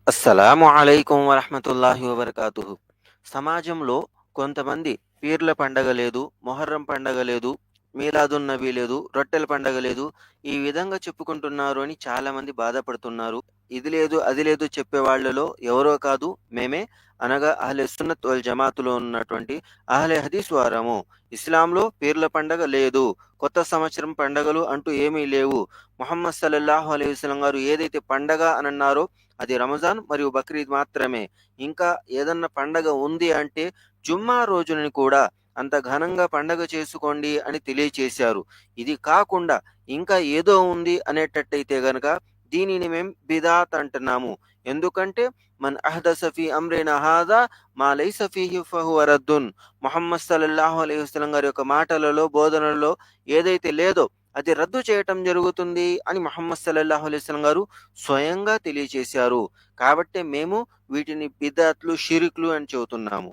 అస్సలాము అలైకుం వరహ్మతుల్లాహి వబర్కాతుహు. సమాజంలో కొంతమంది పీర్ల పండగ లేదు, మొహర్రం పండగ లేదు, మీలాదున్ నబీ లేదు, రొట్టెల పండగ లేదు, ఈ విధంగా చెప్పుకుంటున్నారు అని చాలామంది బాధపడుతున్నారు. ఇది లేదు, అది లేదు చెప్పే వాళ్ళలో ఎవరో కాదు మేమే. అనగా అహ్లే సున్నత్ వల్ జమాతులో ఉన్నటువంటి అహ్లే హదీస్ వారము. ఇస్లాంలో పీర్ల పండగ లేదు, కొత్త సంవత్సరం పండగలు అంటూ ఏమీ లేవు. ముహమ్మద్ సల్లల్లాహు అలైహి వసల్లం గారు ఏదైతే పండగ అని అన్నారో అది రంజాన్ మరియు బక్రీద్ మాత్రమే. ఇంకా ఏదన్నా పండగ ఉంది అంటే జుమ్మా రోజుని కూడా అంత ఘనంగా పండగ చేసుకోండి అని తెలియచేశారు. ఇది కాకుండా ఇంకా ఏదో ఉంది అనేటట్టయితే గనక దీనిని మేము బిదాత్ అంటున్నాము. ఎందుకంటే మన్ అహ్దస ఫీ అమ్రినా హాదా మా లైస ఫీహి ఫహువ రద్దున్. ముహమ్మద్ సల్లల్లాహు అలైహి వసల్లం గారి యొక్క మాటలలో, బోధనలలో ఏదైతే లేదో అది రద్దు చేయటం జరుగుతుంది అని ముహమ్మద్ సల్లల్లాహు అలైహి వసల్లం గారు స్వయంగా తెలియచేశారు. కాబట్టే మేము వీటిని బిదఅత్లు, షిర్కులు అని చెబుతున్నాము.